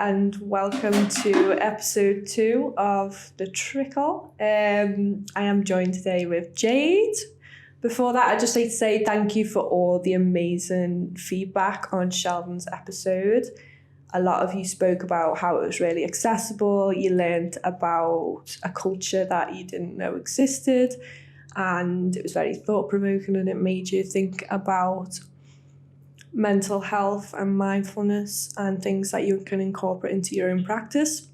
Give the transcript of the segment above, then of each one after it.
and welcome to episode 2 of the TRICKL. I am joined today with Jade. Before that, I'd just like to say thank you for all the amazing feedback on Sheldon's episode. A lot of you spoke about how it was really accessible. You learned about a culture that you didn't know existed, and it was very thought-provoking, and it made you think about mental health and mindfulness and things that you can incorporate into your own practice.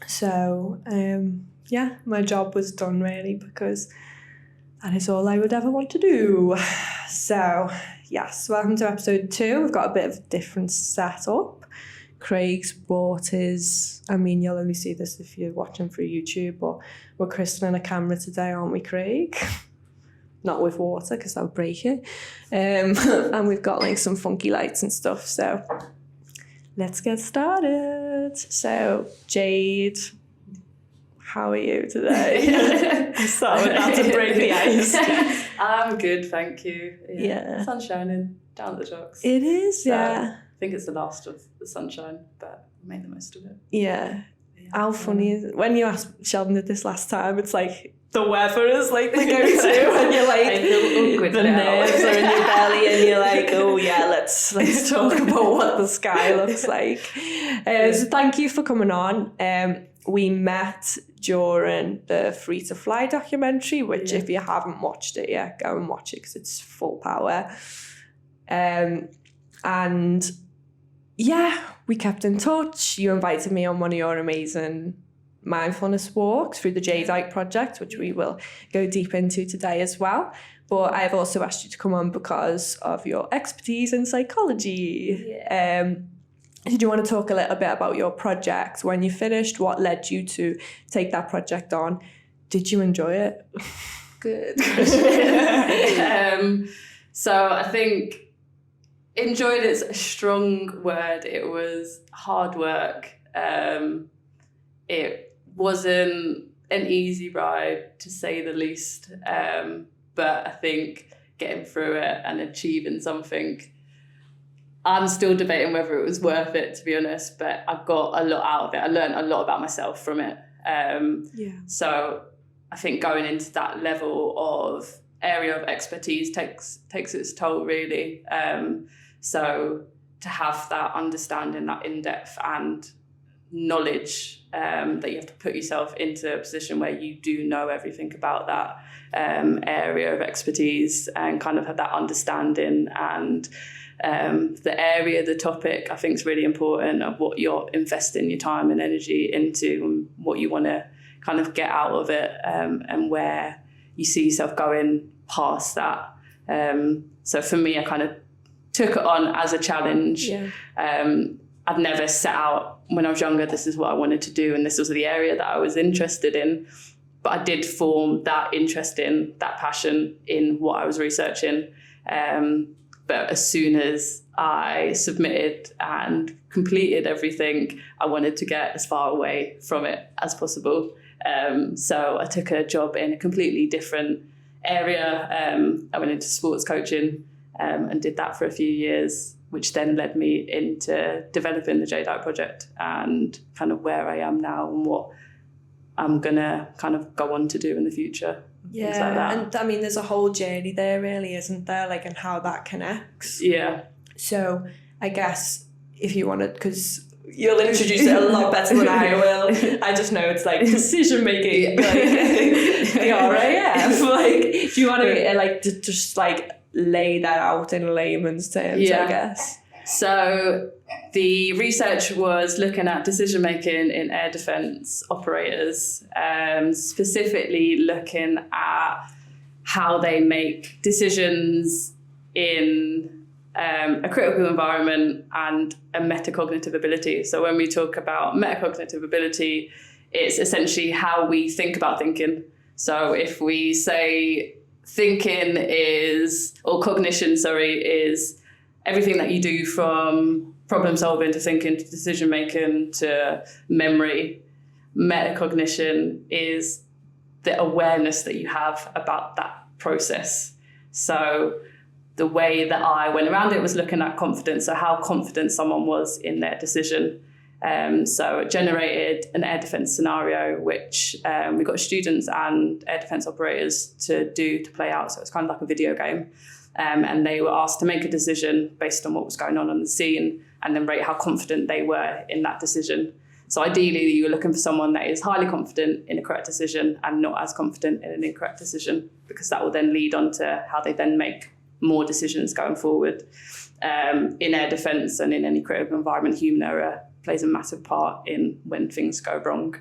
So my job was done really, because that is all I would ever want to do. So yes, welcome to episode 2. We've got a bit of a different setup. Craig's brought his, you'll only see this if you're watching through YouTube, but we're christening a camera today, aren't we, Craig? Not with water, because that would break it. And we've got like some funky lights and stuff. So let's get started. So Jade, how are you today? Start with that to break the ice. I'm good, thank you. Yeah. Sun's shining down at the docks. It is, So, yeah. I think it's the last of the sunshine, but make the most of it. Yeah. How funny is it? When you asked Sheldon did this last time, it's like the weather is like the go-to, and you're like, I feel awkward the now. nerves are in your belly, and you're like, oh yeah, let's talk about what the sky looks like. So thank you for coming on. We met during the Free to Fly documentary, which if you haven't watched it yet, go and watch it because it's full power. And yeah, we kept in touch. You invited me on one of your amazing mindfulness walks through the Jadeite Project, which we will go deep into today as well. But I've also asked you to come on because of your expertise in psychology. Yeah. Did you want to talk a little bit about your project? When you finished, what led you to take that project on? Did you enjoy it? Good. So I think enjoyed is a strong word. It was hard work. It wasn't an easy ride, to say the least. But I think getting through it and achieving something, I'm still debating whether it was worth it, to be honest, but I got a lot out of it. I learned a lot about myself from it. So I think going into that level of area of expertise takes its toll, really. So to have that understanding, that in-depth and knowledge, that you have to put yourself into a position where you do know everything about that area of expertise and kind of have that understanding, and the area, the topic, I think is really important, of what you're investing your time and energy into, and what you want to kind of get out of it, and where you see yourself going past that. So for me, I kind of took it on as a challenge. Yeah. I'd never set out when I was younger, this is what I wanted to do, and this was the area that I was interested in. But I did form that interest in, that passion in what I was researching. But as soon as I submitted and completed everything, I wanted to get as far away from it as possible. So I took a job in a completely different area. I went into sports coaching and did that for a few years, which then led me into developing the Jadeite Project and kind of where I am now and what I'm going to kind of go on to do in the future. Yeah, like that. and there's a whole journey there, really, isn't there? Like, and how that connects. Yeah. So I guess if you wanted, because you'll introduce it a lot better than I will. I just know it's like decision making, like the RAF. Like, do you want to just like lay that out in layman's terms? Yeah. I guess. So the research was looking at decision making in air defence operators, specifically looking at how they make decisions in a critical environment and a metacognitive ability. So when we talk about metacognitive ability, it's essentially how we think about thinking. So if we say thinking is, or cognition, is everything that you do from problem solving to thinking to decision making to memory. Metacognition is the awareness that you have about that process. So the way that I went around it was looking at confidence, so how confident someone was in their decision. So it generated an air defence scenario, which we got students and air defence operators to play out. So it's kind of like a video game. And they were asked to make a decision based on what was going on the scene and then rate how confident they were in that decision. So ideally, you're looking for someone that is highly confident in a correct decision and not as confident in an incorrect decision, because that will then lead on to how they then make more decisions going forward. In air defence and in any critical environment, human error plays a massive part in when things go wrong.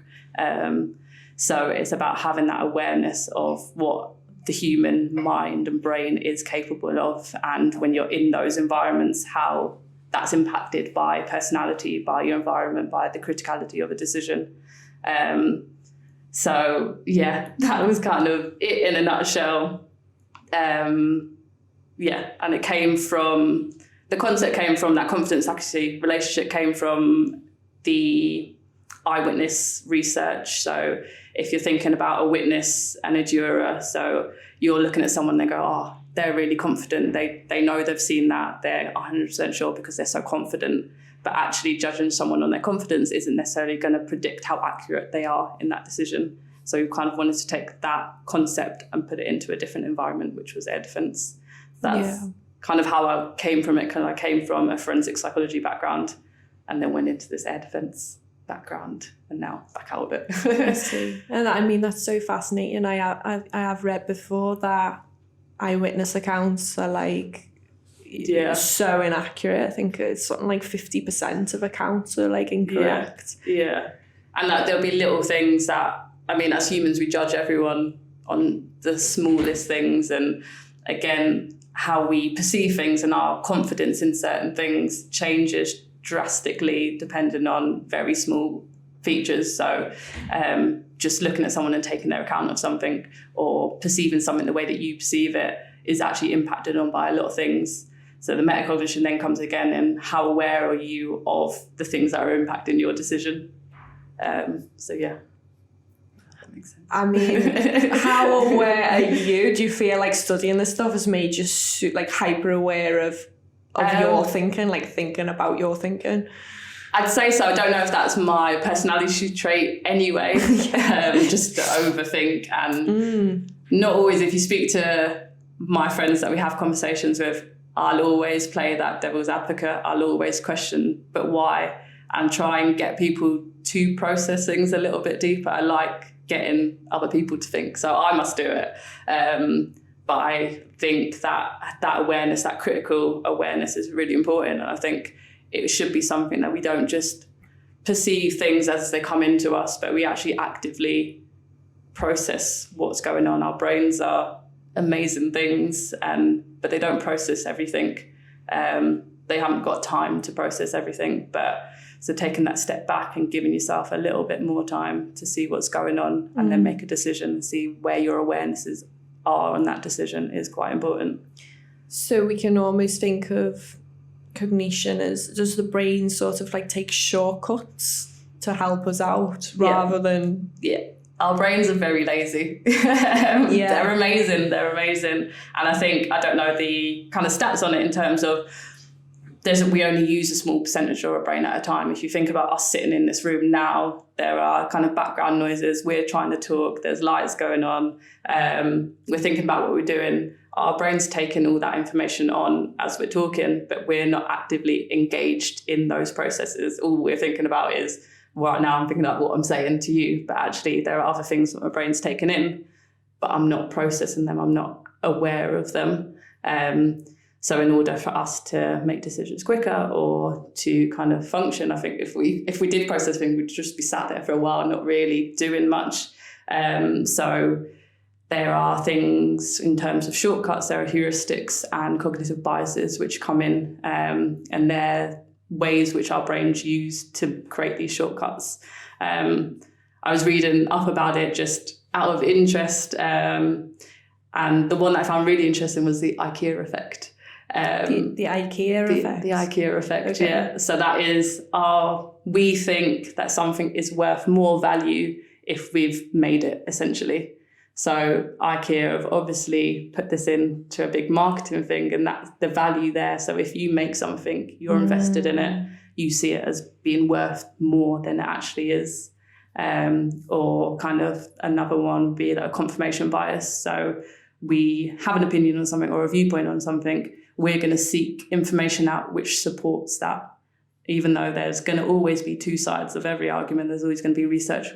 So it's about having that awareness of what the human mind and brain is capable of, and when you're in those environments, how that's impacted by personality, by your environment, by the criticality of a decision. So yeah, that was kind of it in a nutshell. And it came from, the concept came from that confidence accuracy relationship, came from the eyewitness research. So if you're thinking about a witness and a juror, so you're looking at someone, they go, oh, they're really confident. They know they've seen that. They're 100% sure because they're so confident. But actually judging someone on their confidence isn't necessarily going to predict how accurate they are in that decision. So we kind of wanted to take that concept and put it into a different environment, which was air defence. That's kind of how I came from it. I came from a forensic psychology background and then went into this air defence background and now back out of it. I see. And I mean, that's so fascinating. I have read before that eyewitness accounts are like so inaccurate. I think it's something like 50% of accounts are like incorrect. Yeah. And that there'll be little things that, I mean, as humans, we judge everyone on the smallest things. And again, how we perceive things and our confidence in certain things changes drastically depending on very small features. So just looking at someone and taking their account of something or perceiving something the way that you perceive it is actually impacted on by a lot of things. So the metacognition then comes again in how aware are you of the things that are impacting your decision. So yeah. That makes sense. I mean, how aware are you? Do you feel like studying this stuff has made you like hyper aware of your thinking, like thinking about your thinking? I'd say so. I don't know if that's my personality trait anyway, just to overthink. And not always, if you speak to my friends that we have conversations with, I'll always play that devil's advocate. I'll always question, but why? And try and get people to process things a little bit deeper. I like getting other people to think, so I must do it. But I think that awareness, that critical awareness is really important. And I think it should be something that we don't just perceive things as they come into us, but we actually actively process what's going on. Our brains are amazing things, but they don't process everything. They haven't got time to process everything. But so taking that step back and giving yourself a little bit more time to see what's going on and then make a decision and see where your awarenesses are on that decision is quite important. So we can almost think of cognition as, does the brain sort of like take shortcuts to help us out rather than... Yeah, our brains are very lazy. They're amazing. And I think, I don't know the kind of stats on it in terms of we only use a small percentage of our brain at a time. If you think about us sitting in this room now, there are kind of background noises. We're trying to talk. There's lights going on. We're thinking about what we're doing. Our brain's taking all that information on as we're talking, but we're not actively engaged in those processes. All we're thinking about is, right now I'm thinking about what I'm saying to you, but actually there are other things that my brain's taken in, but I'm not processing them. I'm not aware of them. So in order for us to make decisions quicker or to kind of function, I think if we did process things, we'd just be sat there for a while, not really doing much. So there are things in terms of shortcuts, there are heuristics and cognitive biases which come in, and they're ways which our brains use to create these shortcuts. I was reading up about it just out of interest, and the one that I found really interesting was the IKEA effect. The IKEA effect. The IKEA effect, okay. Yeah. So that is we think that something is worth more value if we've made it, essentially. So IKEA have obviously put this into a big marketing thing, and that's the value there. So if you make something, you're invested in it. you see it as being worth more than it actually is. Or kind of another one would be like a confirmation bias. So we have an opinion on something or a viewpoint on something, we're going to seek information out which supports that. Even though there's going to always be two sides of every argument, there's always going to be research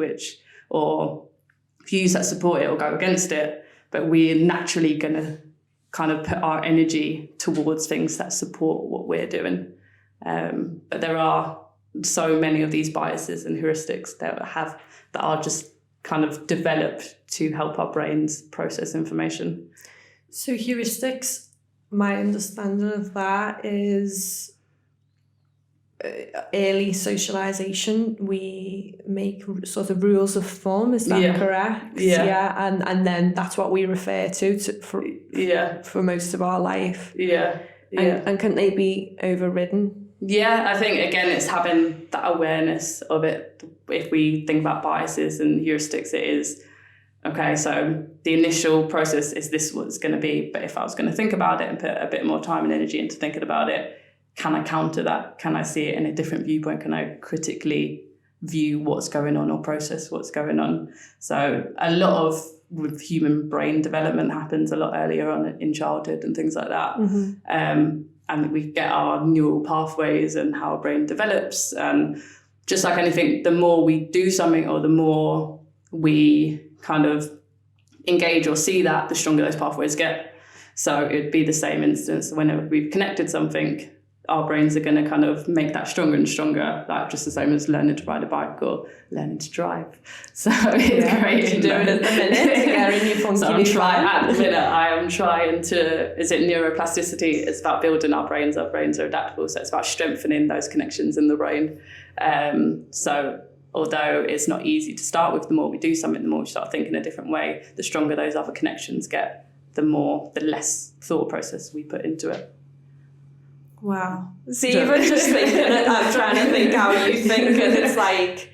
or views that support it or go against it. But we're naturally going to kind of put our energy towards things that support what we're doing. But there are so many of these biases and heuristics that are just kind of developed to help our brains process information. So heuristics, my understanding of that is early socialization. We make sort of rules of thumb. Is that correct? Yeah. And then that's what we refer to for most of our life. And can they be overridden? Yeah, I think again it's having that awareness of it. If we think about biases and heuristics, it is okay, so the initial process is this what it's going to be, but if I was going to think about it and put a bit more time and energy into thinking about it, can I counter that? Can I see it in a different viewpoint? Can I critically view what's going on or process what's going on? So a lot of with human brain development happens a lot earlier on in childhood and things like that. And we get our neural pathways and how our brain develops. And just like anything, the more we do something or the more we kind of engage or see that, the stronger those pathways get. So it'd be the same instance whenever we've connected something, our brains are going to kind of make that stronger and stronger, like just the same as learning to ride a bike or learning to drive. So it's great to do it at the minute. So at the minute, I am trying to, is it neuroplasticity? It's about building our brains. Our brains are adaptable. So it's about strengthening those connections in the brain. So although it's not easy to start with, the more we do something, the more we start thinking a different way, the stronger those other connections get, the less thought process we put into it. Wow. See, even just thinking it, I'm trying to think how you think, and it's like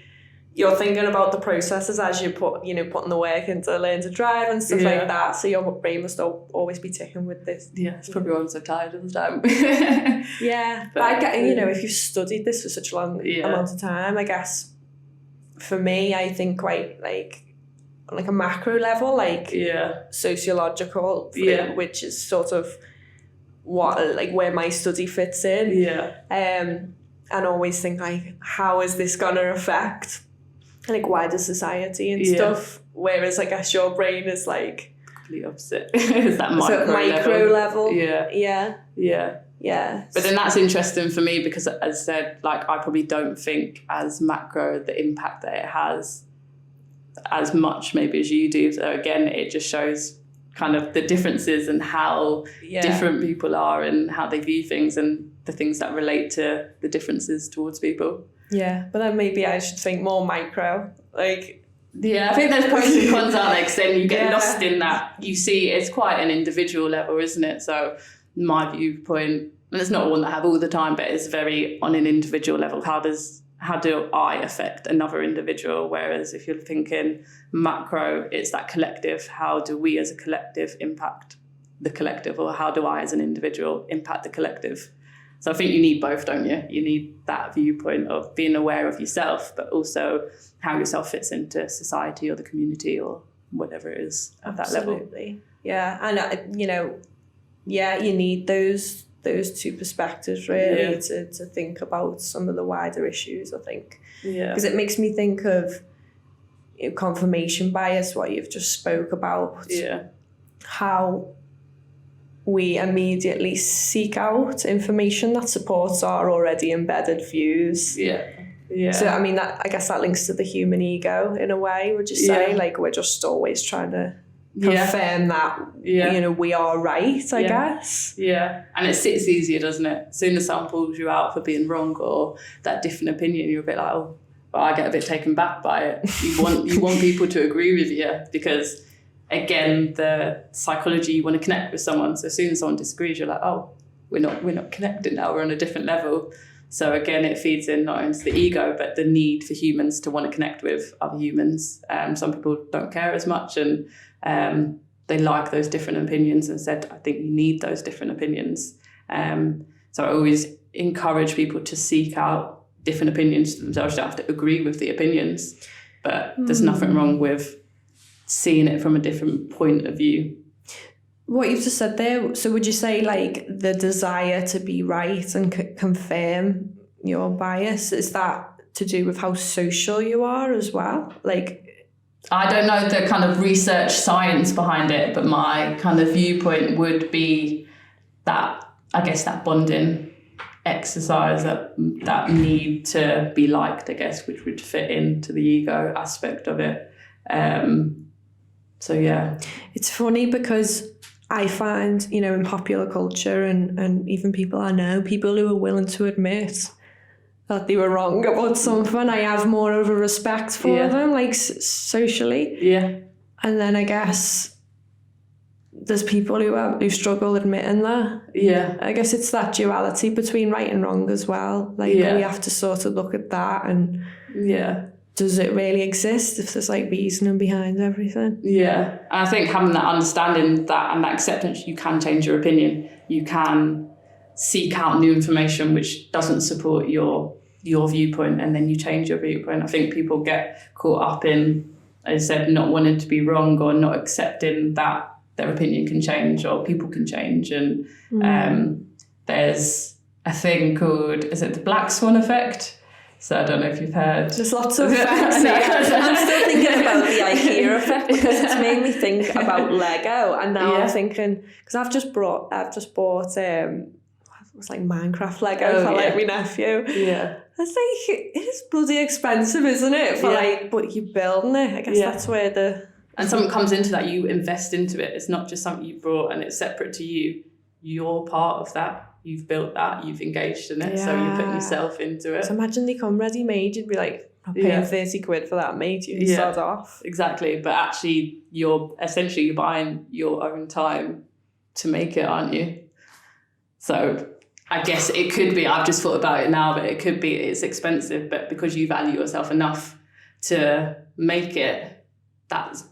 you're thinking about the processes as you putting the work into learn to drive and stuff like that. So your brain must always be ticking with this. Yeah, it's probably why I'm so tired all the time. But I get, if you've studied this for such a long amount of time, I guess for me, I think quite like a macro level, sociological, which is sort of where my study fits in. And always think how is this gonna affect wider society and stuff, whereas I guess your brain is complete opposite. It's that micro level. But then that's interesting for me because, as I said, I probably don't think as macro the impact that it has as much maybe as you do. So again, it just shows kind of the differences and how different people are and how they view things and the things that relate to the differences towards people. Yeah, but then maybe I should think more micro. Yeah, I think there's pros and cons, aren't there? Because then you get lost in that. You see, it's quite an individual level, isn't it? So my viewpoint, and it's not one that I have all the time, but it's very on an individual level. How do I affect another individual? Whereas if you're thinking macro, it's that collective. How do we as a collective impact the collective? Or how do I as an individual impact the collective? So I think you need both, don't you? You need that viewpoint of being aware of yourself, but also how yourself fits into society or the community or whatever it is at that level. Absolutely. Yeah. And, you need those two perspectives really to think about some of the wider issues, I think. Yeah. Because it makes me think of confirmation bias, what you've just spoke about. Yeah. How we immediately seek out information that supports our already embedded views. Yeah. Yeah. So, I mean, I guess that links to the human ego in a way, would you say? We're just always trying to confirm that, we are right, I guess. Yeah. And it sits easier, doesn't it? As soon as someone pulls you out for being wrong or that different opinion, you're a bit like, oh, well, I get a bit taken back by it. You want people to agree with you because, again, the psychology, you want to connect with someone. So as soon as someone disagrees, you're like, oh, we're not connected now. We're on a different level. So again, it feeds in not only the ego, but the need for humans to want to connect with other humans. Some people don't care as much and they like those different opinions and said, I think you need those different opinions. So I always encourage people to seek out different opinions to themselves. You don't have to agree with the opinions, but there's nothing wrong with seeing it from a different point of view. What you've just said there, so would you say like the desire to be right and confirm your bias, is that to do with how social you are as well? Like, I don't know the kind of research science behind it, but my kind of viewpoint would be that, I guess, that bonding exercise, that need to be liked, I guess, which would fit into the ego aspect of it. So yeah. It's funny because I find, you know, in popular culture and even people I know, people who are willing to admit that they were wrong about something, I have more of a respect for them, like socially. Yeah. And then I guess there's people who struggle admitting that. Yeah. I guess it's that duality between right and wrong as well. Like we have to sort of look at that and does it really exist if there's like reasoning behind everything? Yeah. And I think having that understanding that and that acceptance, you can change your opinion. You can seek out new information which doesn't support your viewpoint, and then you change your viewpoint. I think people get caught up in, as I said, not wanting to be wrong or not accepting that their opinion can change or people can change. And there's a thing called, is it the black swan effect? So I don't know if you've heard. There's lots of effects. I'm still thinking about the IKEA effect because it's made me think about Lego, and now I'm thinking, because I've just bought it was like Minecraft Lego for like my nephew. Yeah. It's like, it's bloody expensive, isn't it? For like, but you're building it. I guess that's where the... And something comes into that, you invest into it. It's not just something you brought and it's separate to you. You're part of that. You've built that. You've engaged in it. So you're putting yourself into it. So imagine they come ready-made. You'd be like, I'm paying 30 quid for that, mate. You can start off. Exactly. But actually, you're buying your own time to make it, aren't you? So I guess it could be, I've just thought about it now, but it could be it's expensive, but because you value yourself enough to make it, that's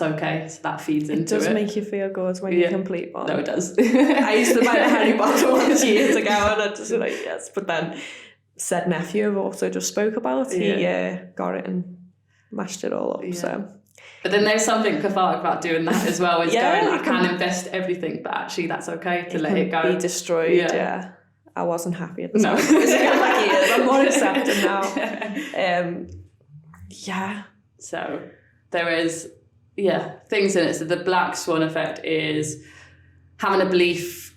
okay. So that feeds into it. It does make you feel good when you complete one. No, it does. I used to buy the Harry Potter ones years ago, and I just like, yes. But then said nephew I've also just spoke about, he got it and mashed it all up. So. But then there's something cathartic about doing that as well, is going, I can invest everything, but actually that's okay to let it go. Be destroyed, yeah. I wasn't happy at the time. I'm more accepting now. So there is, things in it. So the black swan effect is having a belief.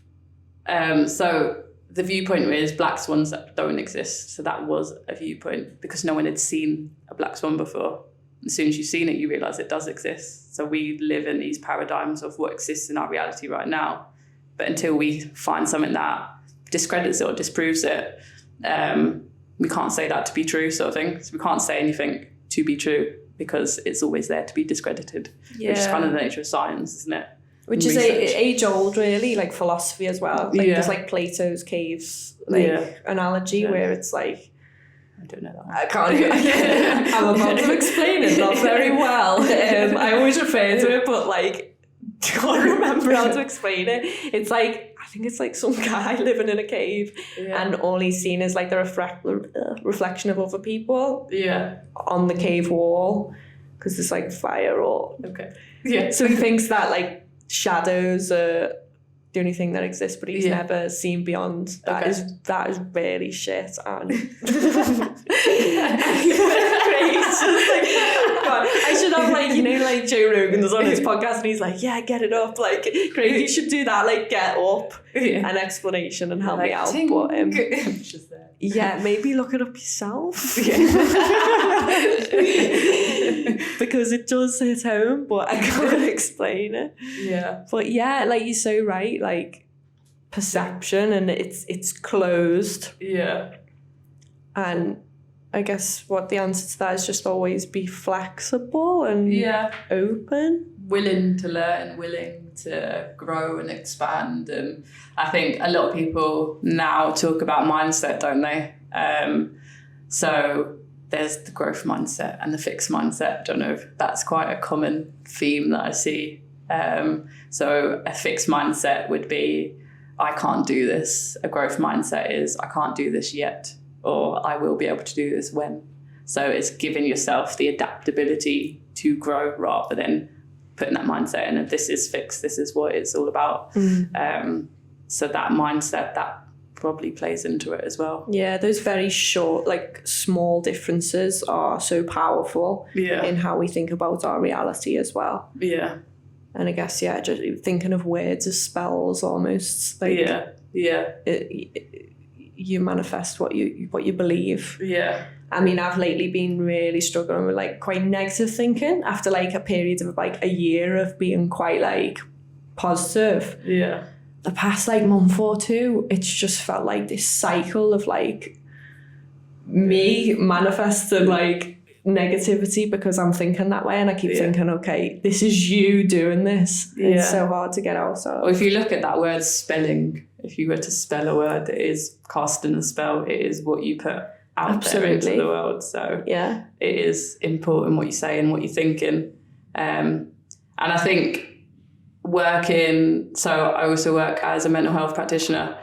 So the viewpoint is black swans that don't exist. So that was a viewpoint because no one had seen a black swan before. As soon as you've seen it, you realise it does exist. So we live in these paradigms of what exists in our reality right now. But until we find something that discredits it or disproves it, we can't say that to be true, sort of thing. So we can't say anything to be true because it's always there to be discredited, which is kind of the nature of science, isn't it? Which is age-old, really, like philosophy as well. Like there's like Plato's caves analogy where it's like, I don't know that one. I can't. I'm about to explain it not very well. I always refer to it, but like, can't remember how to explain it. It's like, I think it's like some guy living in a cave, and all he's seen is like the reflection of other people on the cave wall, because there's like fire or so he thinks that like shadows are the only thing that exists, but he's never seen beyond that. That is really shit. And I should have like, you know, like Joe Rogan was on his podcast and he's like, get it up, like great, you should do that, like get up, an explanation and help me out. But maybe look it up yourself. Because it does hit home, but I can't explain it. But like you're so right, like perception, and it's closed. And I guess what the answer to that is just always be flexible and open. Willing to learn, willing to grow and expand. And I think a lot of people now talk about mindset, don't they? So there's the growth mindset and the fixed mindset. I don't know if that's quite a common theme that I see. So a fixed mindset would be, I can't do this. A growth mindset is, I can't do this yet. or I will be able to do this when. So it's giving yourself the adaptability to grow rather than putting that mindset in, and this is fixed, this is what it's all about. So that mindset, that probably plays into it as well. Yeah, those very short, like small differences are so powerful in how we think about our reality as well. Yeah. And I guess, just thinking of words as spells almost. Like, you manifest what you believe. Yeah. I mean, I've lately been really struggling with like quite negative thinking after like a period of like a year of being quite like positive. Yeah. The past like month or two, it's just felt like this cycle of like me manifesting like negativity because I'm thinking that way, and I keep thinking, okay, this is you doing this. It's so hard to get out. So if you look at that word spelling, if you were to spell a word, it is casting a spell. It is what you put out there into the world. So it is important what you say and what you're thinking. And I think so I also work as a mental health practitioner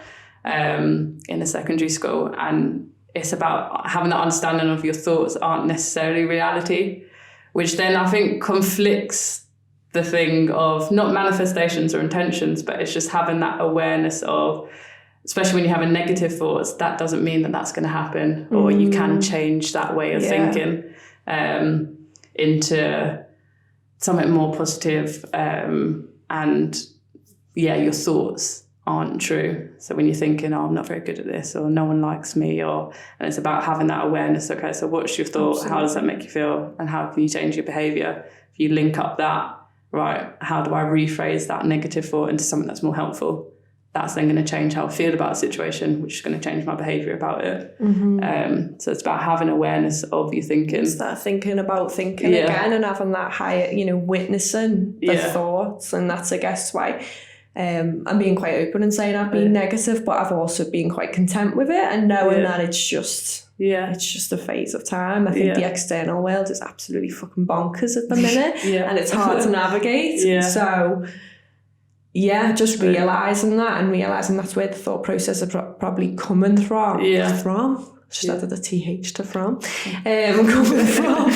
in a secondary school, and it's about having that understanding of your thoughts aren't necessarily reality, which then I think conflicts the thing of not manifestations or intentions, but it's just having that awareness of, especially when you're having negative thoughts, that doesn't mean that that's going to happen, or you can change that way of thinking into something more positive. And your thoughts aren't true. So when you're thinking, I'm not very good at this, or no one likes me, and it's about having that awareness. Okay, so what's your thought? Absolutely. How does that make you feel? And how can you change your behaviour? If you link up that, right, how do I rephrase that negative thought into something that's more helpful? That's then going to change how I feel about a situation, which is going to change my behaviour about it. So it's about having awareness of your thinking. Start thinking about thinking again, and having that higher, witnessing the thoughts. And that's, I guess, why I'm being quite open and saying I've been negative, but I've also been quite content with it, and knowing that it's just a phase of time. I think the external world is absolutely fucking bonkers at the minute, and it's hard to navigate. So just realising that, and realising that's where the thought process is probably coming from. Just added the TH to from. Coming from.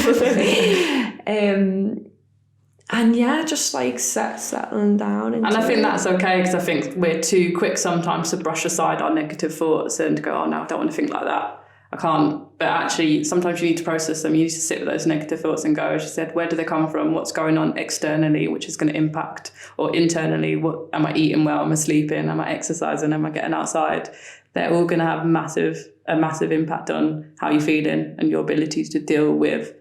And just like settling down. And I think that's okay, because I think we're too quick sometimes to brush aside our negative thoughts and go, oh no, I don't want to think like that. I can't. But actually, sometimes you need to process them. You need to sit with those negative thoughts and go, as you said, where do they come from? What's going on externally, which is going to impact, or internally, what am I eating well? Am I sleeping? Am I exercising? Am I getting outside? They're all going to have a massive impact on how you're feeling and your ability to deal with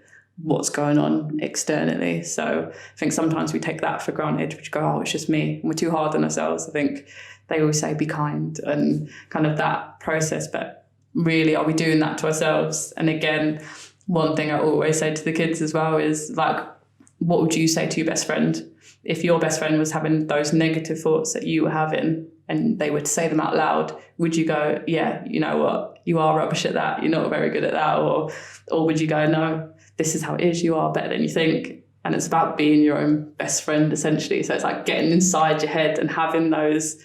what's going on externally. So I think sometimes we take that for granted, which go, oh, it's just me. And we're too hard on ourselves. I think they always say be kind and kind of that process, but really, are we doing that to ourselves? And again, one thing I always say to the kids as well is, like, what would you say to your best friend if your best friend was having those negative thoughts that you were having, and they were to say them out loud? Would you go, yeah, you know what, you are rubbish at that, you're not very good at that? Or would you go, no, this is how it is, you are better than you think? And it's about being your own best friend, essentially. So it's like getting inside your head and having those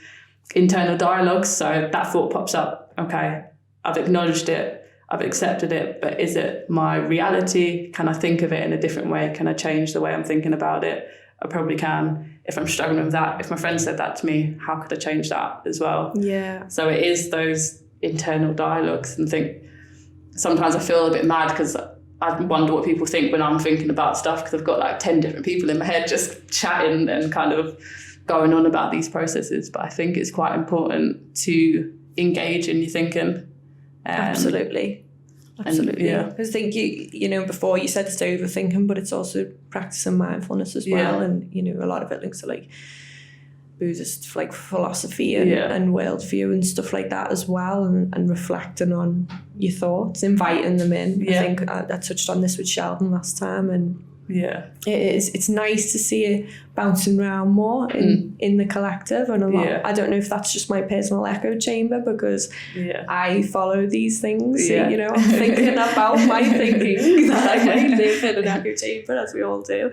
internal dialogues. So that thought pops up, okay, I've acknowledged it, I've accepted it, but is it my reality? Can I think of it in a different way? Can I change the way I'm thinking about it? I probably can. If I'm struggling with that, if my friend said that to me, how could I change that as well? So it is those internal dialogues, and think sometimes I feel a bit mad because I wonder what people think when I'm thinking about stuff, because I've got like 10 different people in my head just chatting and kind of going on about these processes. But I think it's quite important to engage in your thinking. Absolutely. Because I think you before you said it's overthinking, but it's also practicing mindfulness as well. And a lot of it links to like Buddhist like philosophy and worldview and stuff like that as well, and reflecting on your thoughts, inviting them in. I think I touched on this with Sheldon last time, and it's nice to see it bouncing around more in the collective, and a lot. I don't know if that's just my personal echo chamber, because I follow these things. I'm thinking about my thinking that I might live in an echo chamber, as we all do.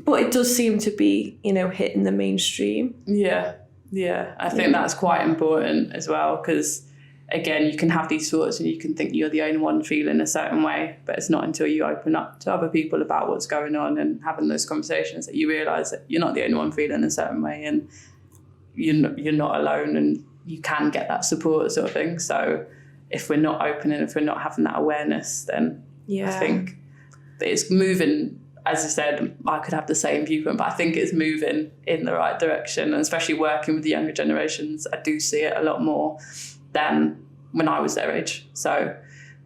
But it does seem to be hitting the mainstream. I think that's quite important as well, because again, you can have these thoughts and you can think you're the only one feeling a certain way, but it's not until you open up to other people about what's going on and having those conversations that you realise that you're not the only one feeling a certain way, and you're not alone, and you can get that support sort of thing. So if we're not open and if we're not having that awareness, then I think that it's moving. As I said, I could have the same viewpoint, but I think it's moving in the right direction, and especially working with the younger generations, I do see it a lot more than when I was their age. So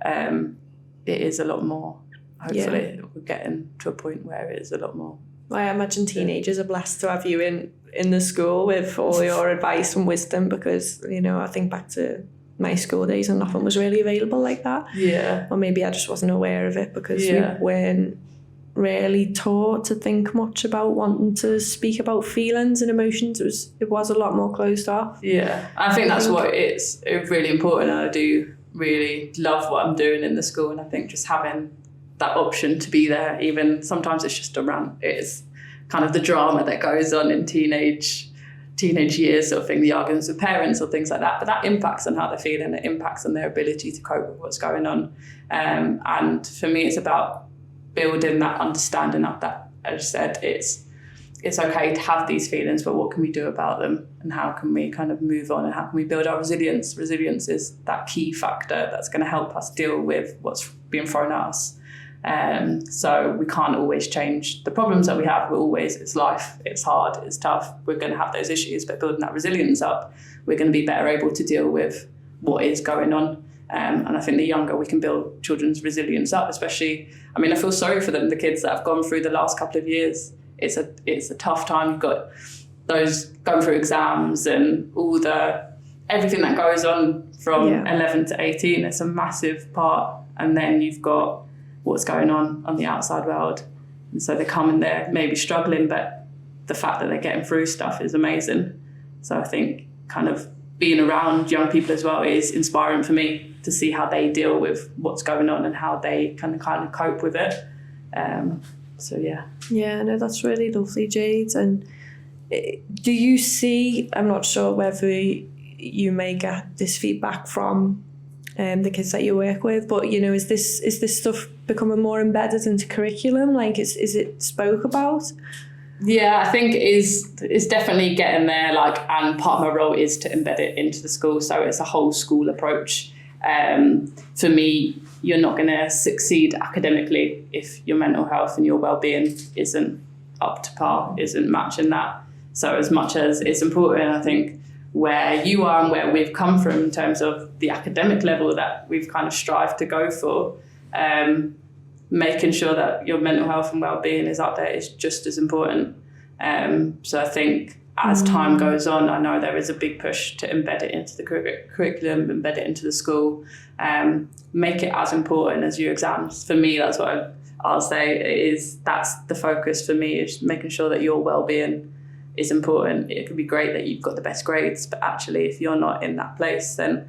it is a lot more. Hopefully we're getting to a point where it is a lot more. Well, I imagine teenagers are blessed to have you in the school with all your advice and wisdom, because, you know, I think back to my school days and nothing was really available like that. Yeah. Or maybe I just wasn't aware of it because we weren't really taught to think much about wanting to speak about feelings and emotions. It was a lot more closed off. Yeah, I think that's what it's really important, and I do really love what I'm doing in the school, and I think just having that option to be there, even sometimes it's just a rant, it's kind of the drama that goes on in teenage years sort of thing, the arguments with parents or things like that, but that impacts on how they're feeling, it impacts on their ability to cope with what's going on, and for me it's about building that understanding up that, as I said, it's okay to have these feelings, but what can we do about them, and how can we kind of move on, and how can we build our resilience? Resilience is that key factor that's going to help us deal with what's being thrown at us. So we can't always change the problems that we have. It's life, it's hard, it's tough. We're going to have those issues, but building that resilience up, we're going to be better able to deal with what is going on. And I think the younger we can build children's resilience up, especially, I mean, I feel sorry for them, the kids that have gone through the last couple of years. It's a tough time. You've got those going through exams and everything that goes on from 11 to 18. It's a massive part. And then you've got what's going on the outside world. And so they come and they're maybe struggling, but the fact that they're getting through stuff is amazing. So I think kind of being around young people as well is inspiring for me, to see how they deal with what's going on and how they kind of cope with it. So yeah. Yeah, no, that's really lovely, Jade. And do you see, I'm not sure whether you may get this feedback from the kids that you work with, but, you know, is this stuff becoming more embedded into curriculum? Like, is it spoke about? Yeah, I think it's definitely getting there. Like, and part of my role is to embed it into the school, so it's a whole school approach. For me, you're not going to succeed academically if your mental health and your well-being isn't up to par, isn't matching that. So as much as it's important, I think, where you are and where we've come from in terms of the academic level that we've kind of strived to go for, making sure that your mental health and well-being is up there is just as important. So I think as time goes on, I know there is a big push to embed it into the curriculum, embed it into the school, make it as important as your exams. For me, that's what I'll say that's the focus for me, is making sure that your well-being is important. It could be great that you've got the best grades, but actually if you're not in that place, then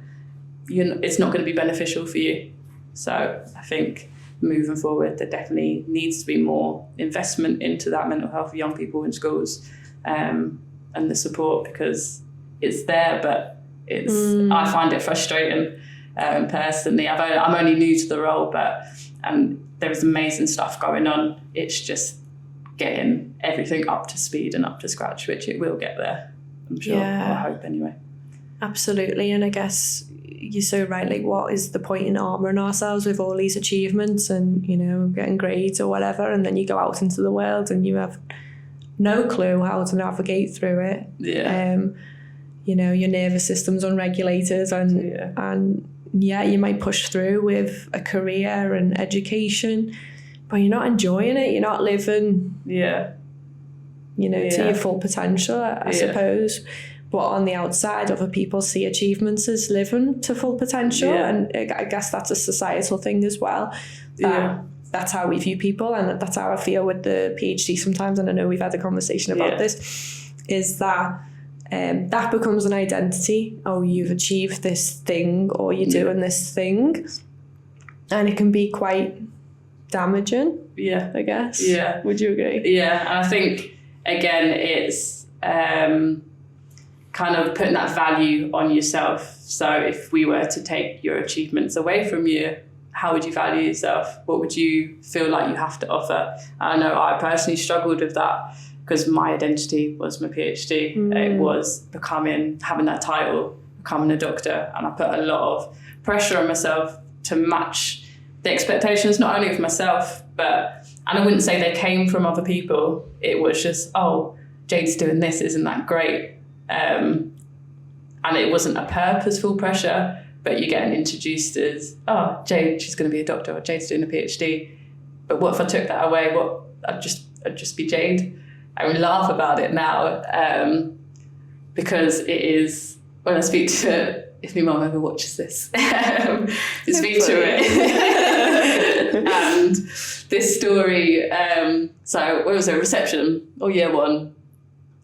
it's not going to be beneficial for you. So I think moving forward, there definitely needs to be more investment into that mental health of young people in schools, and the support, because it's there, but I find it frustrating personally. I'm only new to the role, but there is amazing stuff going on. It's just getting everything up to speed and up to scratch, which it will get there, I'm sure. Yeah. I hope anyway. Absolutely. And I guess you're so right, like, what is the point in armouring ourselves with all these achievements and, you know, getting grades or whatever, and then you go out into the world and you have no clue how to navigate through it. Yeah. You know, your nervous system's unregulated, and you might push through with a career and education, but you're not enjoying it, you're not living you know, to your full potential, I suppose. But on the outside, other people see achievements as living to full potential, and I guess that's a societal thing as well. That's how we view people, and that's how I feel with the PhD sometimes, and I know we've had a conversation about this, is that that becomes an identity. Oh, you've achieved this thing, or you're doing this thing, and it can be quite damaging, I guess. Would you agree? And I think, again, it's kind of putting that value on yourself. So if we were to take your achievements away from you, how would you value yourself? What would you feel like you have to offer? I know I personally struggled with that because my identity was my PhD. It was having that title, becoming a doctor, and I put a lot of pressure on myself to match the expectations, not only of myself, and I wouldn't say they came from other people. It was just, oh, Jade's doing this, isn't that great? And it wasn't a purposeful pressure, but you're getting introduced as, oh, Jade, she's going to be a doctor, or Jade's doing a PhD. But what if I took that away? I'd just be Jade. I would laugh about it now, because it is, when I speak to, if my mum ever watches this, speak to it. And this story, so it was a reception, or year one,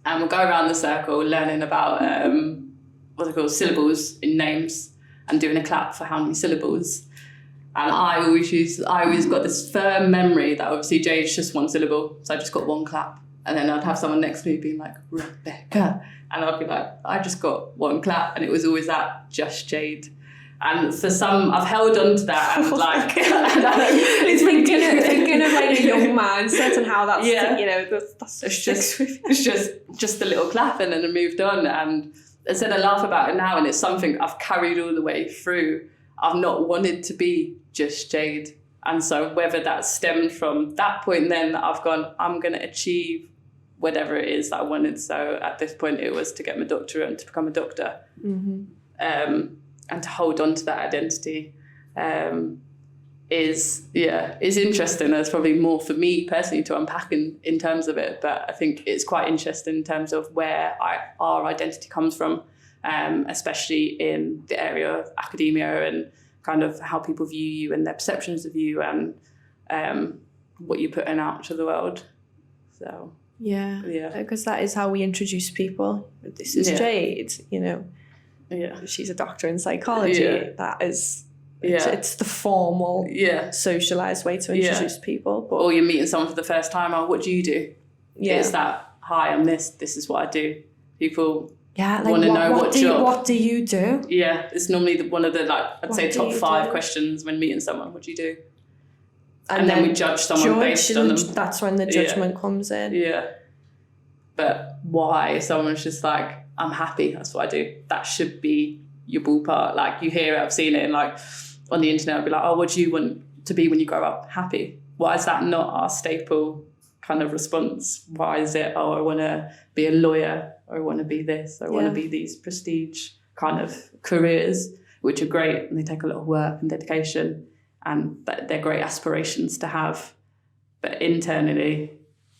and we'll go around the circle learning about what they call syllables in names and doing a clap for how many syllables. And I always got this firm memory that obviously Jade's just one syllable, so I just got one clap. And then I'd have someone next to me being like, Rebecca. And I'd be like, I just got one clap. And it was always that, just Jade. And for some, I've held on to that and like... it's thinking of like a young mindset and how that's, that's it's just a little clap and then I moved on. And I said I laugh about it now, and it's something I've carried all the way through. I've not wanted to be just Jade. And so whether that stemmed from that point then that I've gone, I'm going to achieve whatever it is that I wanted. So at this point it was to get my doctorate and to become a doctor. And to hold on to that identity is interesting. There's probably more for me personally to unpack in terms of it, but I think it's quite interesting in terms of where our identity comes from, especially in the area of academia and kind of how people view you and their perceptions of you and what you're putting out to the world. So yeah, because that is how we introduce people. This is Jade, she's a doctor in psychology. That is it's the formal socialized way to introduce people. But, or you're meeting someone for the first time, what do you do? It's that, hi, I'm this is what I do. People want to know what job. What do you do? Yeah, it's normally one of the I'd say top 5 questions when meeting someone. What do you do? And then we judge someone based on them. That's when the judgment comes in. Yeah. But why? Someone's just like, I'm happy, that's what I do. That should be your ballpark. Like, you hear it, I've seen it in on the internet, I'll be like, oh, what do you want to be when you grow up? Happy. Why is that not our staple kind of response? Why is it, oh, I want to be a lawyer, or I want to be this, or I want to be these prestige kind of careers, which are great, and they take a lot of work and dedication, and they're great aspirations to have. But internally,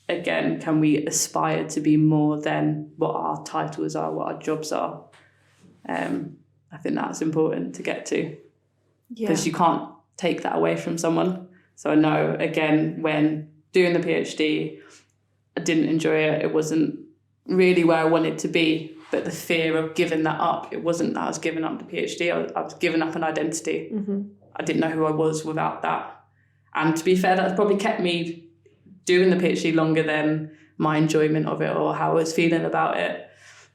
again, can we aspire to be more than what our titles are, what our jobs are? I think that's important to get to, because you can't take that away from someone. So I know, again, when doing the PhD, I didn't enjoy it. It wasn't really where I wanted to be, but the fear of giving that up, it wasn't that I was giving up the PhD, I was giving up an identity. I didn't know who I was without that. And to be fair, that's probably kept me doing the PhD longer than my enjoyment of it or how I was feeling about it.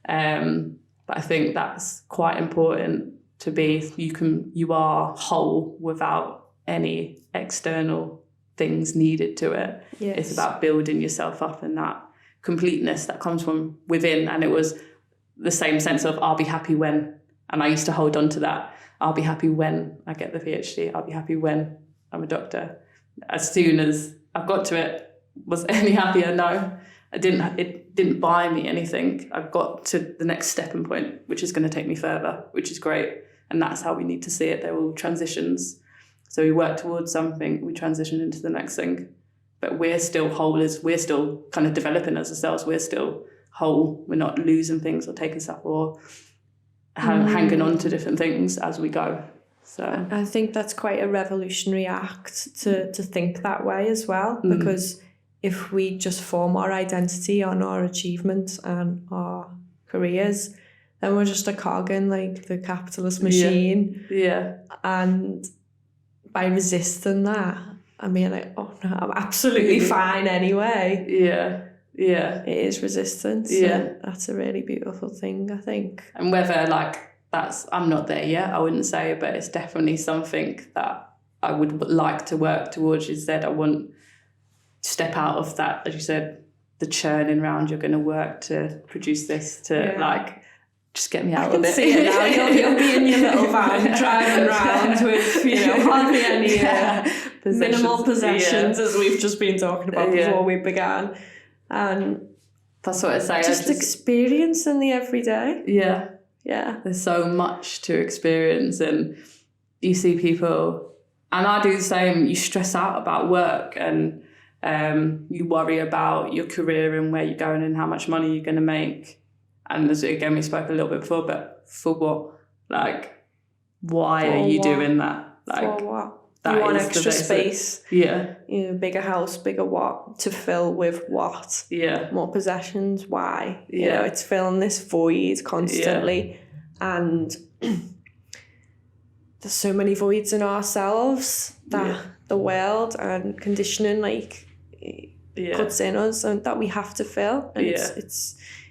But I think that's quite important to be, you are whole without any external things needed to it. Yes. It's about building yourself up and that completeness that comes from within. And it was the same sense of, I'll be happy when, and I used to hold on to that. I'll be happy when I get the PhD. I'll be happy when I'm a doctor. As soon as I got to it, was any happier? No. It didn't buy me anything. I got to the next stepping point, which is going to take me further, which is great. And that's how we need to see it. They're all transitions. So we work towards something, we transition into the next thing. But we're still whole, we're still kind of developing as ourselves. We're still whole. We're not losing things or taking stuff or hanging on to different things as we go. So I think that's quite a revolutionary act to think that way as well, because if we just form our identity on our achievements and our careers, then we're just a cog in the capitalist machine. Yeah. And by resisting that and being like, oh no, I'm absolutely fine anyway. Yeah. Yeah. It is resistance. Yeah. And that's a really beautiful thing, I think. And whether like I'm not there yet, I wouldn't say, but it's definitely something that I would like to work towards. Instead, I want to step out of that, as you said, the churning round. You're going to work to produce this to like just get me out of it. I can see it now. You'll be in your little van driving around with hardly any minimal possessions, as we've just been talking about before we began. And that's what I say. Just experiencing the everyday. Yeah. Yeah. There's so much to experience, and you see people, and I do the same, you stress out about work, and you worry about your career and where you're going and how much money you're going to make. And as again, we spoke a little bit before, but for what? Like, why are you doing that? Like, for what? You want extra space. Yeah. Bigger house, bigger what? To fill with what? Yeah. More possessions, why? Yeah. It's filling this void constantly. Yeah. And there's so many voids in ourselves that the world and conditioning puts in us, and that we have to fill. And